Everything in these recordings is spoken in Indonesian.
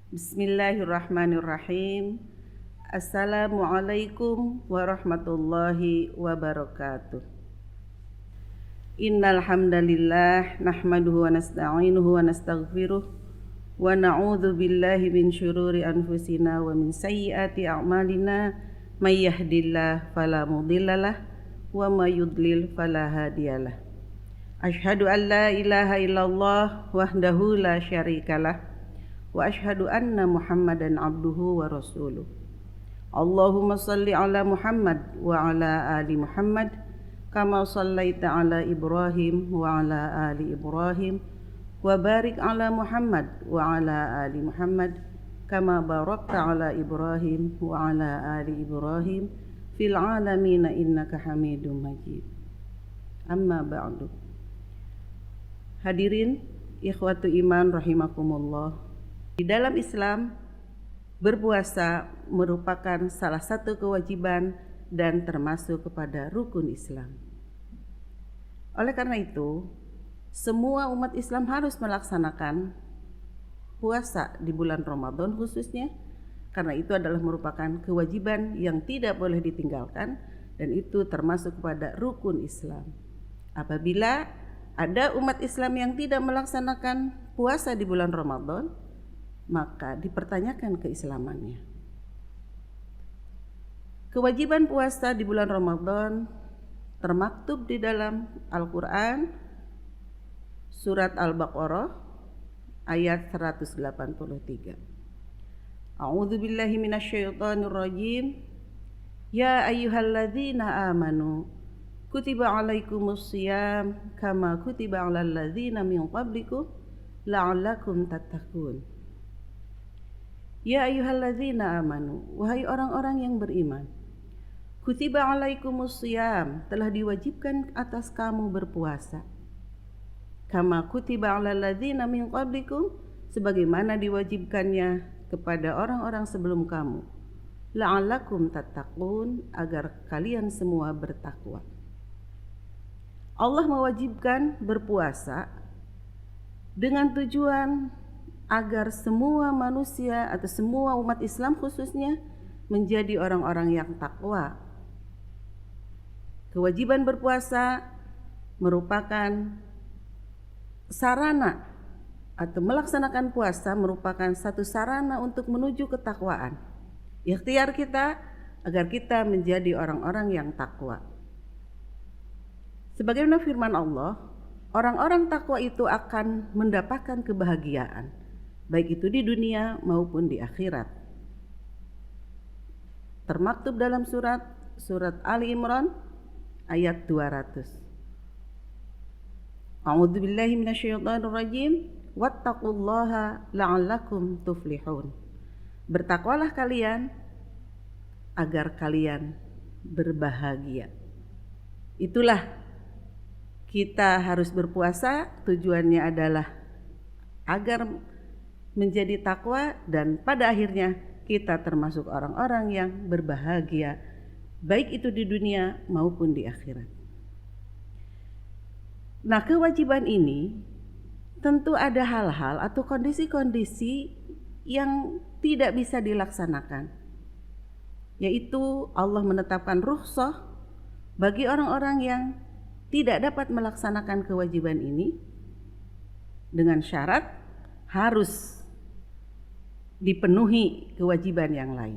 Bismillahirrahmanirrahim. Assalamualaikum warahmatullahi wabarakatuh. Innal hamdalillah nahmaduhu wa nasta'inuhu wa nastaghfiruh wa na'udzu billahi min syururi anfusina wa min sayyiati a'malina may yahdihillahu fala mudhillalah wa may yudlil fala hadiyalah. Asyhadu an la ilaha illallah wahdahu la syarikalah wa asyhadu anna Muhammadan abduhu wa rasuluh. Allahumma salli ala Muhammad wa ala ali Muhammad kama sallaita ala Ibrahim wa ala ali Ibrahim wa barik ala Muhammad wa ala ali Muhammad kama barakta ala Ibrahim wa ala ali Ibrahim fil alamin innaka Hamidum Majid. Amma ba'du. Hadirin ikhwatu iman rahimakumullah. Di dalam Islam, berpuasa merupakan salah satu kewajiban dan termasuk kepada rukun Islam. Oleh karena itu, semua umat Islam harus melaksanakan puasa di bulan Ramadan khususnya, karena itu adalah merupakan kewajiban yang tidak boleh ditinggalkan dan itu termasuk kepada rukun Islam. Apabila ada umat Islam yang tidak melaksanakan puasa di bulan Ramadan, maka dipertanyakan keislamannya. Kewajiban puasa di bulan Ramadan termaktub di dalam Al-Quran surat Al-Baqarah ayat 183. A'udzu billahi minasyaitonir rajim. Ya ayyuhalladzina amanu kutiba alaikumus shiyam kama kutiba alal ladzina min qablikum la'allakum tattaqun. Ya ayyuhalladzina amanu, wahai orang-orang yang beriman, kutiba alaikumus shiyam, telah diwajibkan atas kamu berpuasa. Kama kutiba alal ladzina min qablikum, sebagaimana diwajibkannya kepada orang-orang sebelum kamu. La'allakum tattaqun, agar kalian semua bertakwa. Allah mewajibkan berpuasa dengan tujuan agar semua manusia atau semua umat Islam khususnya menjadi orang-orang yang takwa. Kewajiban berpuasa merupakan sarana atau melaksanakan puasa merupakan satu sarana untuk menuju ketakwaan. Ikhtiar kita agar kita menjadi orang-orang yang takwa. Sebagaimana firman Allah, orang-orang takwa itu akan mendapatkan kebahagiaan, baik itu di dunia maupun di akhirat. Termaktub dalam surat Ali Imran ayat 200. A'udzu billahi minasyaitonir rajim. Wattaqullaha la'allakum tuflihun. Bertakwalah kalian agar kalian berbahagia. Itulah kita harus berpuasa, tujuannya adalah agar menjadi takwa dan pada akhirnya kita termasuk orang-orang yang berbahagia baik itu di dunia maupun di akhirat. Nah, kewajiban ini tentu ada hal-hal atau kondisi-kondisi yang tidak bisa dilaksanakan, yaitu Allah menetapkan rukhsah bagi orang-orang yang tidak dapat melaksanakan kewajiban ini dengan syarat harus dipenuhi kewajiban yang lain.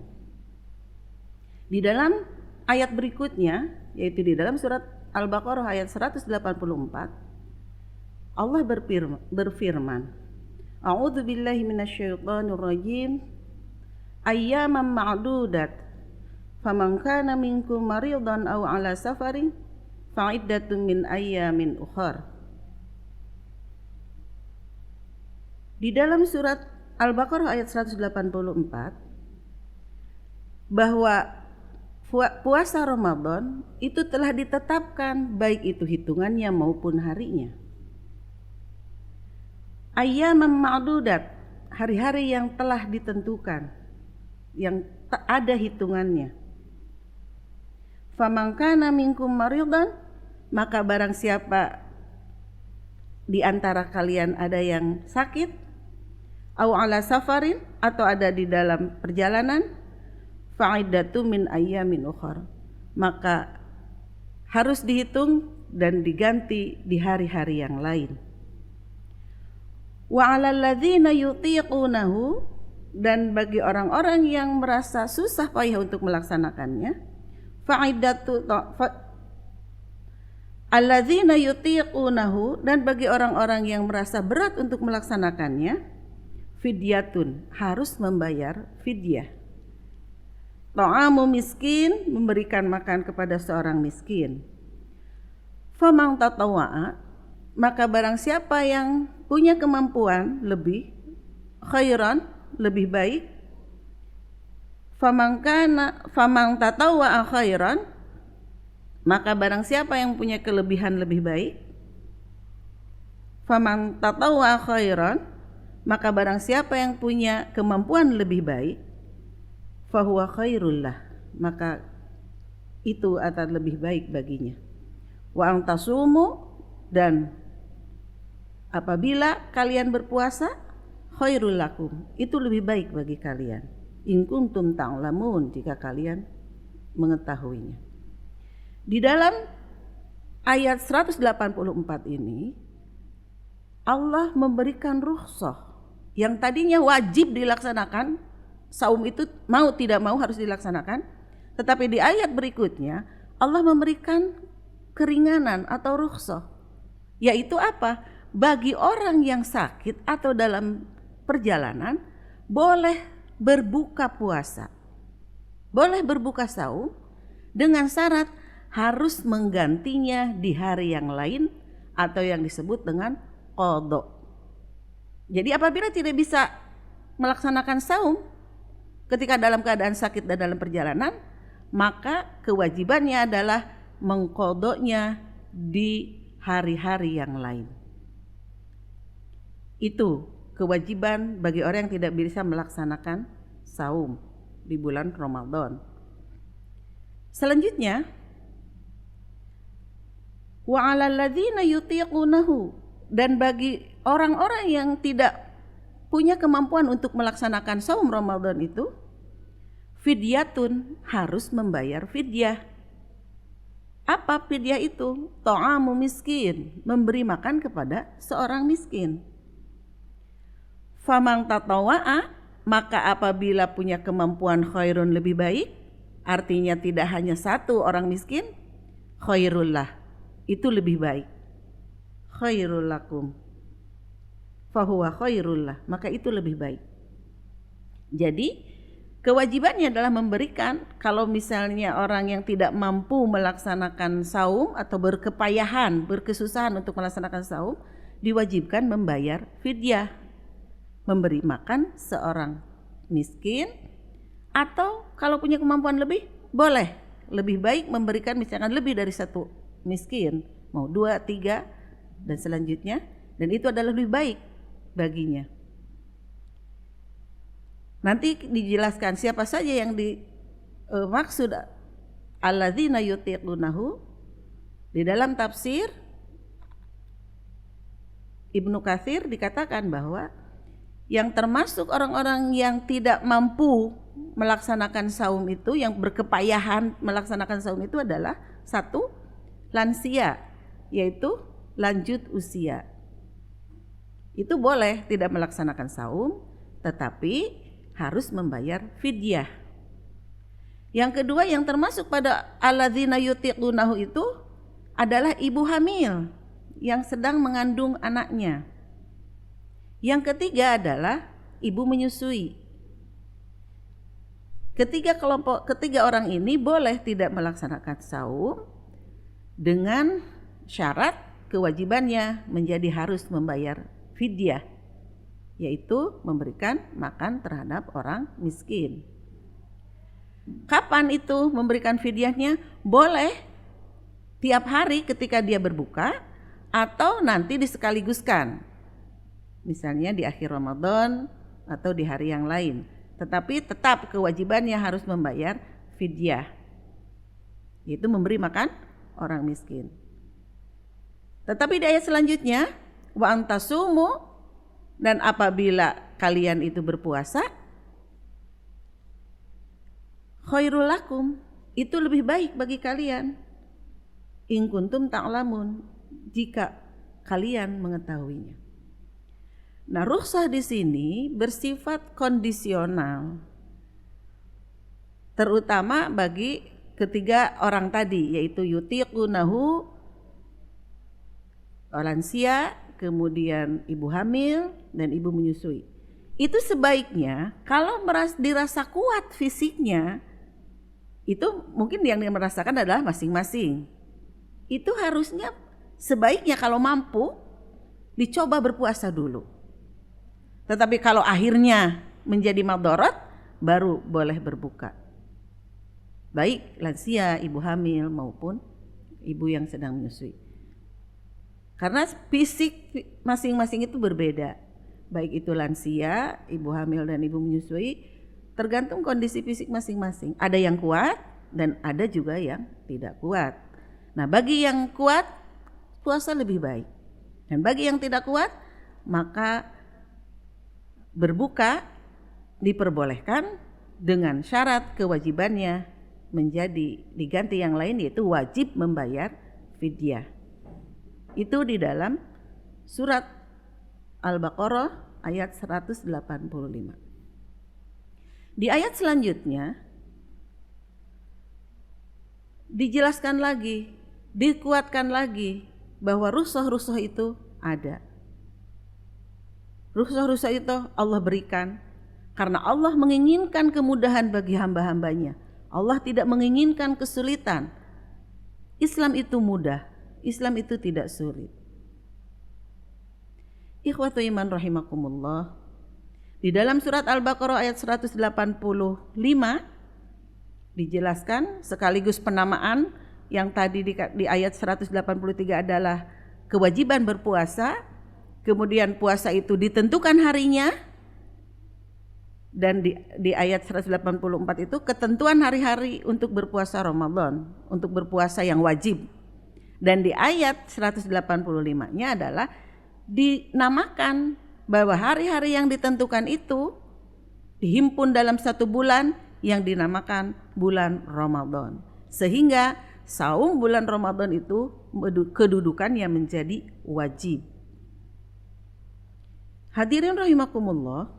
Di dalam ayat berikutnya, yaitu di dalam surat Al-Baqarah ayat 184, Allah berfirman, A'udzu billahi minasyaitonir rajim. Ayyaman ma'dudat. Faman kana minkum maridan aw ala safarin fa'iddatun min ayyamin ukhar. Di dalam surat Al-Baqarah ayat 184 bahwa puasa Ramadan itu telah ditetapkan baik itu hitungannya maupun harinya. Ayyaman ma'dudat, hari-hari yang telah ditentukan, yang ada hitungannya. Faman kana minkum maridan, maka barang siapa di antara kalian ada yang sakit, au ala safarin, atau ada di dalam perjalanan, fa'iddatu min ayyamin ukhar, maka harus dihitung dan diganti di hari-hari yang lain. Wa 'alal ladzina yutiqunahu, dan bagi orang-orang yang merasa susah payah untuk melaksanakannya, fa'iddatu alladzina yutiqunahu, dan bagi orang-orang yang merasa berat untuk melaksanakannya, fidyatun, harus membayar fidyah. Ta'amu miskin, memberikan makan kepada seorang miskin. Faman tatawwa'a, maka barang siapa yang punya kemampuan lebih, khairan, lebih baik, faman tatawwa'a khairan, maka barang siapa yang punya kelebihan lebih baik, faman tatawwa'a khairan, maka barang siapa yang punya kemampuan lebih baik, fahuwa khairul lah, maka itu akan lebih baik baginya. Wa antasumu, dan apabila kalian berpuasa, khairul lakum, itu lebih baik bagi kalian. In kuntum ta'lamun, jika kalian mengetahuinya. Di dalam ayat 184 ini, Allah memberikan rukhsah yang tadinya wajib dilaksanakan, saum itu mau tidak mau harus dilaksanakan, tetapi di ayat berikutnya Allah memberikan keringanan atau rukhsah, yaitu apa? Bagi orang yang sakit atau dalam perjalanan boleh berbuka puasa, boleh berbuka saum, dengan syarat harus menggantinya di hari yang lain atau yang disebut dengan qadha. Jadi apabila tidak bisa melaksanakan saum ketika dalam keadaan sakit dan dalam perjalanan, maka kewajibannya adalah mengqadhanya di hari-hari yang lain. Itu kewajiban bagi orang yang tidak bisa melaksanakan saum di bulan Ramadan. Selanjutnya, wa 'alal ladzina yutiqunahu, dan bagi orang-orang yang tidak punya kemampuan untuk melaksanakan saum Ramadan itu, fidyatun, harus membayar fidyah. Apa fidyah itu? Ta'amu miskin, memberi makan kepada seorang miskin. Faman tatawwa'a, maka apabila punya kemampuan khairun, lebih baik, artinya tidak hanya satu orang miskin, khairullah, itu lebih baik. Khairul lakum, fahuwa khairullah, maka itu lebih baik. Jadi kewajibannya adalah memberikan. Kalau misalnya orang yang tidak mampu melaksanakan saum atau berkepayahan, berkesusahan untuk melaksanakan saum, diwajibkan membayar fidyah, memberi makan seorang miskin, atau kalau punya kemampuan lebih, boleh lebih baik memberikan misalkan lebih dari satu miskin, mau 2, 3 dan selanjutnya, dan itu adalah lebih baik baginya. Nanti dijelaskan siapa saja yang dimaksud alladzina yutiqunahu. Di dalam tafsir Ibnu Katsir dikatakan bahwa yang termasuk orang-orang yang tidak mampu melaksanakan saum itu, yang berkepayahan melaksanakan saum itu adalah satu, lansia, yaitu lanjut usia. Itu boleh tidak melaksanakan saum, tetapi harus membayar fidyah. Yang kedua yang termasuk pada alladzina yutiqunahu itu adalah ibu hamil yang sedang mengandung anaknya. Yang ketiga adalah ibu menyusui. Ketiga orang ini boleh tidak melaksanakan saum dengan syarat kewajibannya menjadi harus membayar fidyah, yaitu memberikan makan terhadap orang miskin. Kapan itu memberikan fidyahnya? Boleh tiap hari ketika dia berbuka, atau nanti disekaliguskan, misalnya di akhir Ramadan atau di hari yang lain. Tetapi tetap kewajibannya harus membayar fidyah, yaitu memberi makan orang miskin. Tetapi di ayat selanjutnya, wa antasumu, dan apabila kalian itu berpuasa, khairul lakum, itu lebih baik bagi kalian. In kuntum ta'lamun, jika kalian mengetahuinya. Nah, rukhsah di sini bersifat kondisional, terutama bagi ketiga orang tadi, yaitu yutiqunahu, lansia, kemudian ibu hamil, dan ibu menyusui. Itu sebaiknya kalau dirasa kuat fisiknya, itu mungkin yang merasakan adalah masing-masing. Itu harusnya sebaiknya kalau mampu dicoba berpuasa dulu. Tetapi kalau akhirnya menjadi madharat, baru boleh berbuka. Baik lansia, ibu hamil maupun ibu yang sedang menyusui. Karena fisik masing-masing itu berbeda. Baik itu lansia, ibu hamil dan ibu menyusui, tergantung kondisi fisik masing-masing. Ada yang kuat dan ada juga yang tidak kuat. Nah, bagi yang kuat puasa lebih baik. Dan bagi yang tidak kuat, maka berbuka diperbolehkan dengan syarat kewajibannya menjadi diganti yang lain, yaitu wajib membayar fidyah. Itu di dalam surat Al-Baqarah ayat 185. Di ayat selanjutnya dijelaskan lagi, dikuatkan lagi bahwa rukhsah itu ada. Rukhsah itu Allah berikan karena Allah menginginkan kemudahan bagi hamba-hambanya. Allah tidak menginginkan kesulitan. Islam itu mudah, Islam itu tidak sulit. Ikhwatu iman rahimakumullah. Di dalam surat Al-Baqarah ayat 185 dijelaskan sekaligus penamaan yang tadi di ayat 183 adalah kewajiban berpuasa, kemudian puasa itu ditentukan harinya, dan di ayat 184 itu ketentuan hari-hari untuk berpuasa Ramadan, untuk berpuasa yang wajib. Dan di ayat 185-nya adalah dinamakan bahwa hari-hari yang ditentukan itu dihimpun dalam satu bulan yang dinamakan bulan Ramadan. Sehingga saum bulan Ramadan itu kedudukannya menjadi wajib. Hadirin rahimakumullah,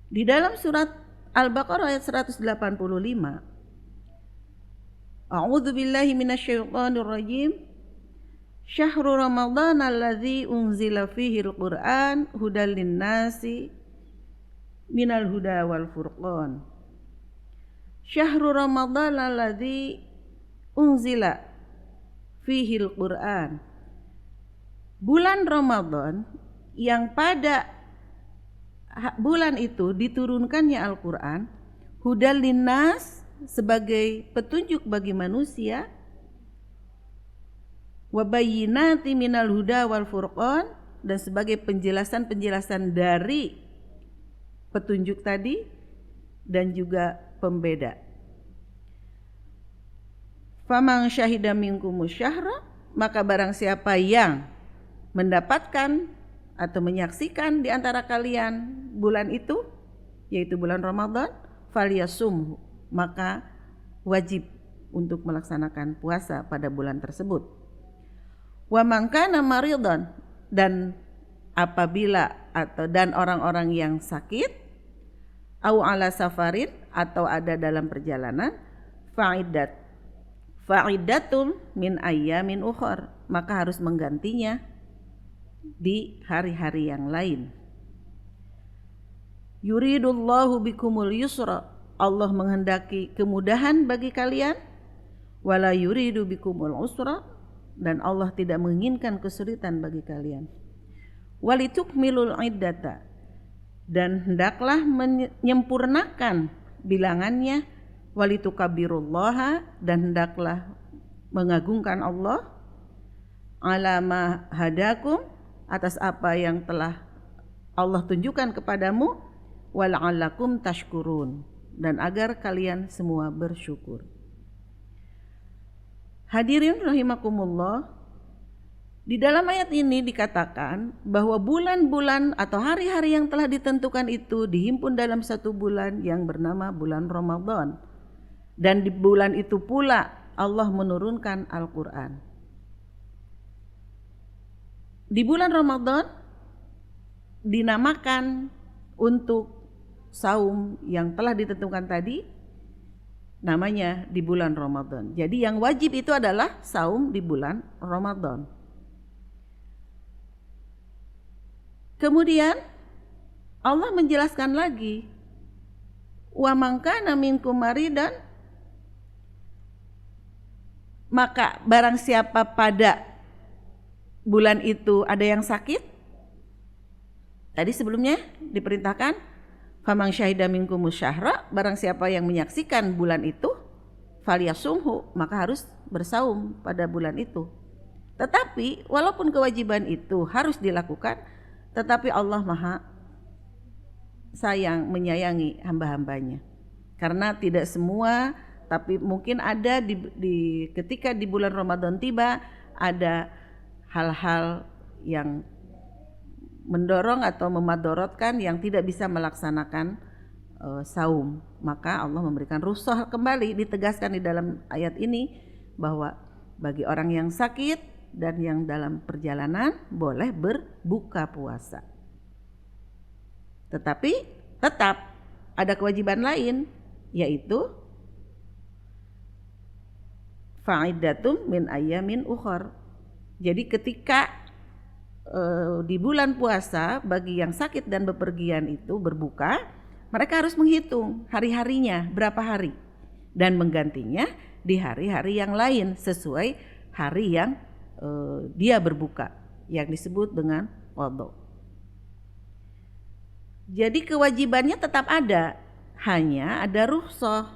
di dalam surat Al-Baqarah ayat 185, A'udzu billahi minasyaitonir rajim. Syahrul Ramadhan alladzi unzila fihi al-Qur'an hudal lin-nasi minal huda wal furqan. Syahrul Ramadhan alladzi unzila fihi al-Qur'an. Bulan Ramadan yang pada bulan itu diturunkannya Al-Qur'an, hudal linnas, sebagai petunjuk bagi manusia, wa bayyinati minal huda wal furqan, dan sebagai penjelasan-penjelasan dari petunjuk tadi dan juga pembeda. Faman syahida minkumus syahra, maka barang siapa yang mendapatkan atau menyaksikan di antara kalian bulan itu, yaitu bulan Ramadan, falyasumhu, maka wajib untuk melaksanakan puasa pada bulan tersebut. Wa man kana maridan, dan apabila dan orang-orang yang sakit, au ala safarin, atau ada dalam perjalanan, fa'iddatun min ayyamin ukhar, maka harus menggantinya di hari-hari yang lain. Yuridullahu bikumul yusra, Allah menghendaki kemudahan bagi kalian, wala yuridu bikumul usra, dan Allah tidak menginginkan kesulitan bagi kalian. Walitukmilul iddata, dan hendaklah menyempurnakan bilangannya, walitukabirullaha, dan hendaklah mengagungkan Allah, ala ma hadakum, atas apa yang telah Allah tunjukkan kepadamu, wala'allakum tashkurun, dan agar kalian semua bersyukur. Hadirin rahimakumullah, Di dalam ayat ini dikatakan bahwa bulan-bulan atau hari-hari yang telah ditentukan itu dihimpun dalam satu bulan yang bernama bulan Ramadan. Dan di bulan itu pula Allah menurunkan Al-Quran. Di bulan Ramadan dinamakan untuk saum yang telah ditentukan tadi, namanya di bulan Ramadan. Jadi yang wajib itu adalah saum di bulan Ramadan. Kemudian Allah menjelaskan lagi, wa man kana minkum maridan, maka barang siapa pada bulan itu ada yang sakit. Tadi sebelumnya diperintahkan faman syahida minkumus syahra, barang siapa yang menyaksikan bulan itu falyasumhu, maka harus bersaum pada bulan itu. Tetapi walaupun kewajiban itu harus dilakukan, tetapi Allah Maha sayang, menyayangi hamba-hambanya. Karena tidak semua, tapi mungkin ada ketika di bulan Ramadan tiba, ada hal-hal yang mendorong atau memadorotkan yang tidak bisa melaksanakan saum. Maka Allah memberikan rukhsah kembali, ditegaskan di dalam ayat ini bahwa bagi orang yang sakit dan yang dalam perjalanan boleh berbuka puasa. Tetapi tetap ada kewajiban lain, yaitu fa'iddatum min ayyamin ukhar. Jadi ketika di bulan puasa bagi yang sakit dan bepergian itu berbuka, mereka harus menghitung hari-harinya berapa hari dan menggantinya di hari-hari yang lain sesuai hari yang dia berbuka, yang disebut dengan qadha. Jadi kewajibannya tetap ada, hanya ada rukhsah.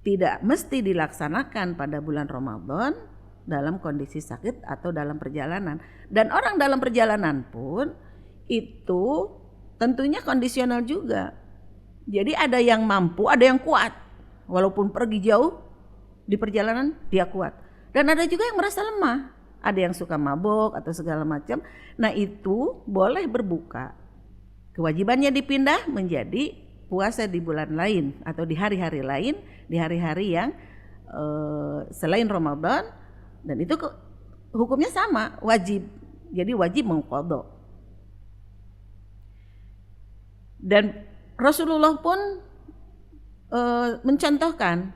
Tidak mesti dilaksanakan pada bulan Ramadan dalam kondisi sakit atau dalam perjalanan. Dan orang dalam perjalanan pun itu tentunya kondisional juga. Jadi ada yang mampu, ada yang kuat. Walaupun pergi jauh di perjalanan dia kuat. Dan ada juga yang merasa lemah, ada yang suka mabok atau segala macam. Nah itu boleh berbuka. Kewajibannya dipindah menjadi puasa di bulan lain atau di hari-hari lain, di hari-hari yang selain Ramadan. Dan itu hukumnya sama, wajib. Jadi wajib mengqadha. Dan Rasulullah pun mencontohkan,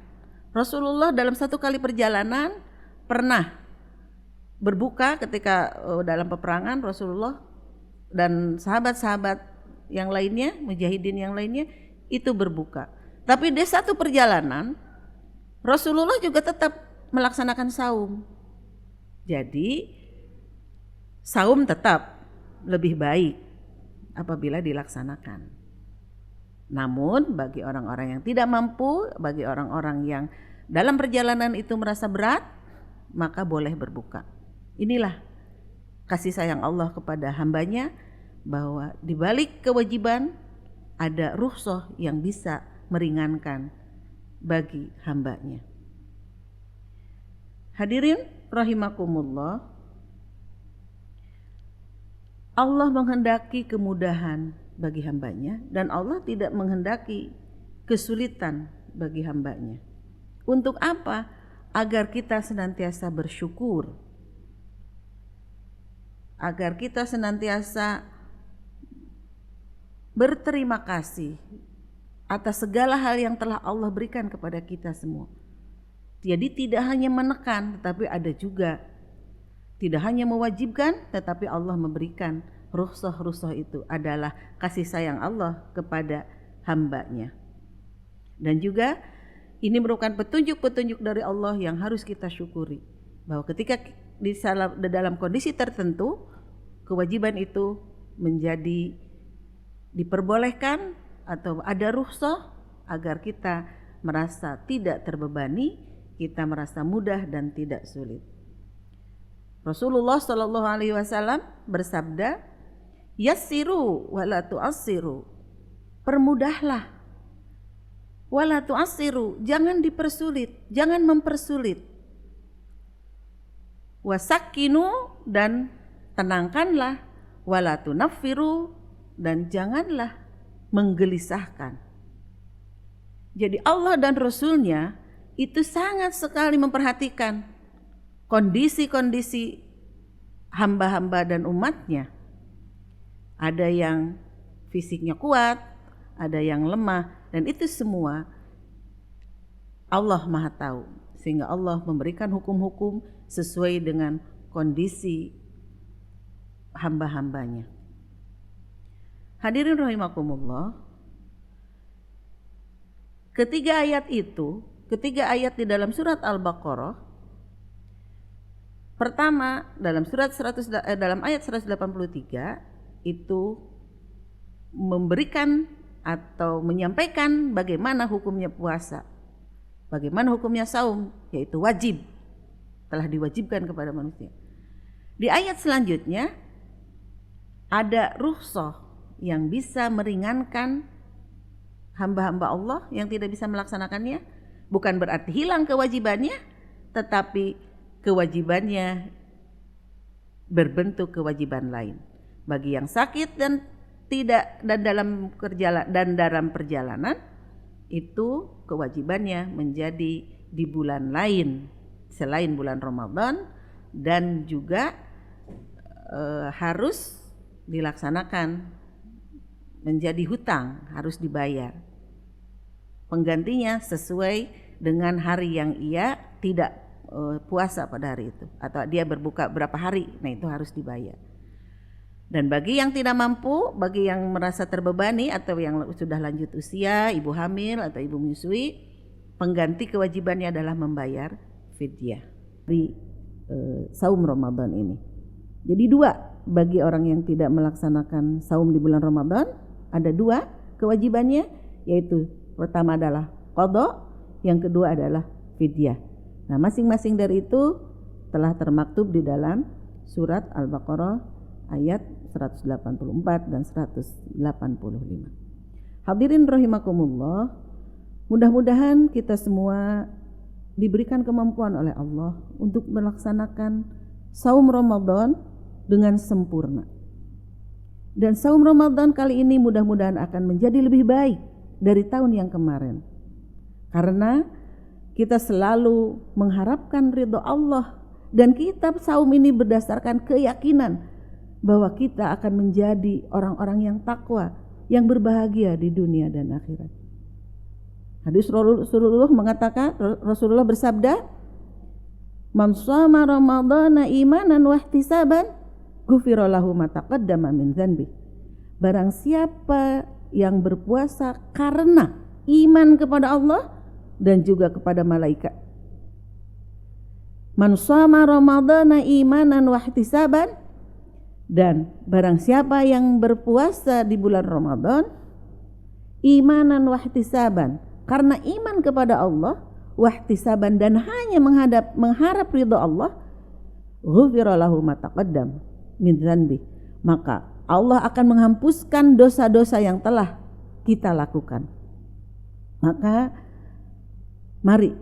Rasulullah dalam satu kali perjalanan pernah berbuka ketika dalam peperangan. Rasulullah dan sahabat-sahabat yang lainnya, mujahidin yang lainnya itu berbuka. Tapi di satu perjalanan Rasulullah juga tetap melaksanakan saum. Jadi saum tetap lebih baik apabila dilaksanakan. Namun bagi orang-orang yang tidak mampu, bagi orang-orang yang dalam perjalanan itu merasa berat, maka boleh berbuka. Inilah kasih sayang Allah kepada hambanya, bahwa di balik kewajiban ada rukhsah yang bisa meringankan bagi hambanya. Hadirin rahimakumullah, Allah menghendaki kemudahan bagi hambanya dan Allah tidak menghendaki kesulitan bagi hambanya. Untuk apa? Agar kita senantiasa bersyukur, agar kita senantiasa berterima kasih atas segala hal yang telah Allah berikan kepada kita semua. Jadi tidak hanya menekan, tetapi ada juga tidak hanya mewajibkan, tetapi Allah memberikan rukhsah-rukhsah. Itu adalah kasih sayang Allah kepada hambanya. Dan juga ini merupakan petunjuk-petunjuk dari Allah yang harus kita syukuri, bahwa ketika di dalam kondisi tertentu kewajiban itu menjadi diperbolehkan atau ada rukhsah, agar kita merasa tidak terbebani, kita merasa mudah dan tidak sulit. Rasulullah Shallallahu Alaihi Wasallam bersabda, yassiru wala tu'assiru, permudahlah, wala tu'assiru, jangan dipersulit, jangan mempersulit, wasakkinu dan tenangkanlah, wala tunaffiru, dan janganlah menggelisahkan. Jadi Allah dan Rasulnya itu sangat sekali memperhatikan kondisi-kondisi hamba-hamba dan umatnya. Ada yang fisiknya kuat, ada yang lemah, dan itu semua Allah Maha tahu, sehingga Allah memberikan hukum-hukum sesuai dengan kondisi hamba-hambanya. Hadirin rahimakumullah, ketiga ayat di dalam surat Al-Baqarah, pertama dalam ayat 183 itu memberikan atau menyampaikan bagaimana hukumnya puasa, bagaimana hukumnya saum, yaitu wajib, telah diwajibkan kepada manusia. Di ayat selanjutnya ada rukhsah yang bisa meringankan hamba-hamba Allah yang tidak bisa melaksanakannya. Bukan berarti hilang kewajibannya, tetapi kewajibannya berbentuk kewajiban lain. Bagi yang sakit dan dalam perjalanan itu kewajibannya menjadi di bulan lain selain bulan Ramadan, dan juga harus dilaksanakan menjadi hutang, harus dibayar. Penggantinya sesuai dengan hari yang ia tidak puasa pada hari itu, atau dia berbuka berapa hari, nah itu harus dibayar. Dan bagi yang tidak mampu, bagi yang merasa terbebani atau yang sudah lanjut usia, ibu hamil atau ibu menyusui, pengganti kewajibannya adalah membayar fidyah di saum Ramadan ini. Jadi dua, bagi orang yang tidak melaksanakan saum di bulan Ramadan, ada dua kewajibannya, yaitu pertama adalah qadha, yang kedua adalah fidyah. Nah, masing-masing dari itu telah termaktub di dalam surat Al-Baqarah ayat 184 dan 185. Hadirin rahimakumullah, mudah-mudahan kita semua diberikan kemampuan oleh Allah untuk melaksanakan saum Ramadan dengan sempurna. Dan saum Ramadan kali ini mudah-mudahan akan menjadi lebih baik dari tahun yang kemarin. Karena kita selalu mengharapkan ridho Allah, dan kita saum ini berdasarkan keyakinan bahwa kita akan menjadi orang-orang yang takwa, yang berbahagia di dunia dan akhirat. Hadis Rasulullah mengatakan, Rasulullah bersabda, "Man shama Ramadhana imanan wa ihtisaban, ghufira lahu ma taqaddama min dzanbi." Barang siapa yang berpuasa karena iman kepada Allah dan juga kepada malaikat. Man shama Ramadhana imanan wa ihtisaban, dan barang siapa yang berpuasa di bulan Ramadan imanan wahtisaban, karena iman kepada Allah, wahtisaban, dan hanya mengharap ridho Allah, ghufira lahu ma taqaddam min dzanbi, maka Allah akan menghapuskan dosa-dosa yang telah kita lakukan. Maka mari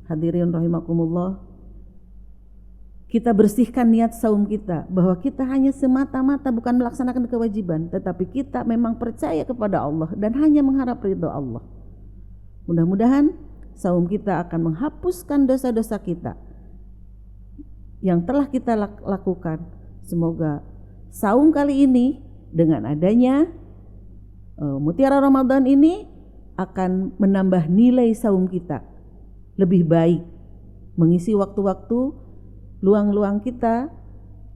hadirin rahimakumullah, kita bersihkan niat saum kita, bahwa kita hanya semata-mata bukan melaksanakan kewajiban, tetapi kita memang percaya kepada Allah dan hanya mengharap ridho Allah. Mudah-mudahan saum kita akan menghapuskan dosa-dosa kita yang telah kita lakukan. Semoga saum kali ini dengan adanya Mutiara Ramadan ini akan menambah nilai saum kita lebih baik, mengisi waktu-waktu luang-luang kita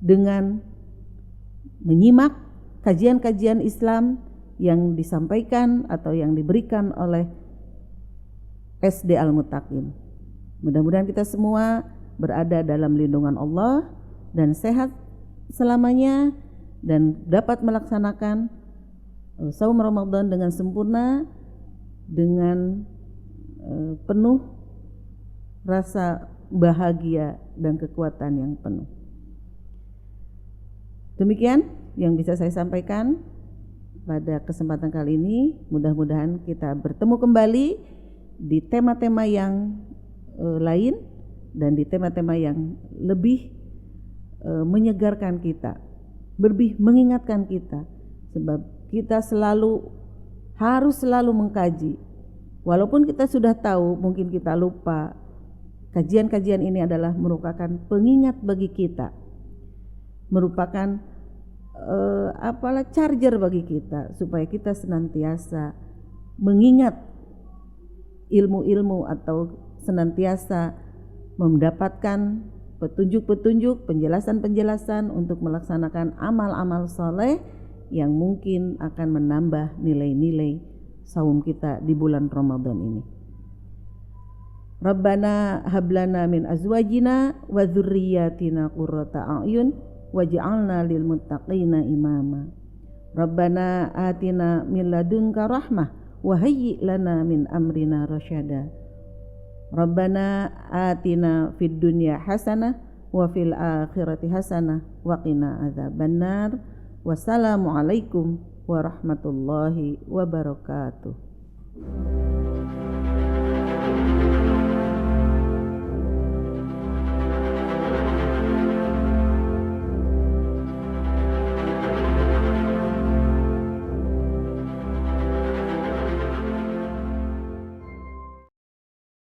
dengan menyimak kajian-kajian Islam yang disampaikan atau yang diberikan oleh SD Al-Muttaqin. Mudah-mudahan kita semua berada dalam lindungan Allah dan sehat selamanya, dan dapat melaksanakan saum Ramadan dengan sempurna, dengan penuh rasa bahagia dan kekuatan yang penuh. Demikian yang bisa saya sampaikan pada kesempatan kali ini. Mudah-mudahan kita bertemu kembali di tema-tema yang lain dan di tema-tema yang lebih menyegarkan kita, mengingatkan kita, sebab kita harus selalu mengkaji. Walaupun kita sudah tahu, mungkin kita lupa. Kajian-kajian ini adalah merupakan pengingat bagi kita, merupakan charger bagi kita, supaya kita senantiasa mengingat ilmu-ilmu atau senantiasa mendapatkan petunjuk-petunjuk, penjelasan-penjelasan untuk melaksanakan amal-amal soleh yang mungkin akan menambah nilai-nilai saum kita di bulan Ramadan ini. Rabbana hablana min azwajina wa dzurriyyatina qurrata a'yun waj'alna lil muttaqina imama. Rabbana atina min ladunka rahmah wa hayyi' lana min amrina rasyada. Rabbana atina fid dunya hasanah wa fil akhirati hasanah wa qina adzabannar. Wassalamualaikum warahmatullahi wabarakatuh.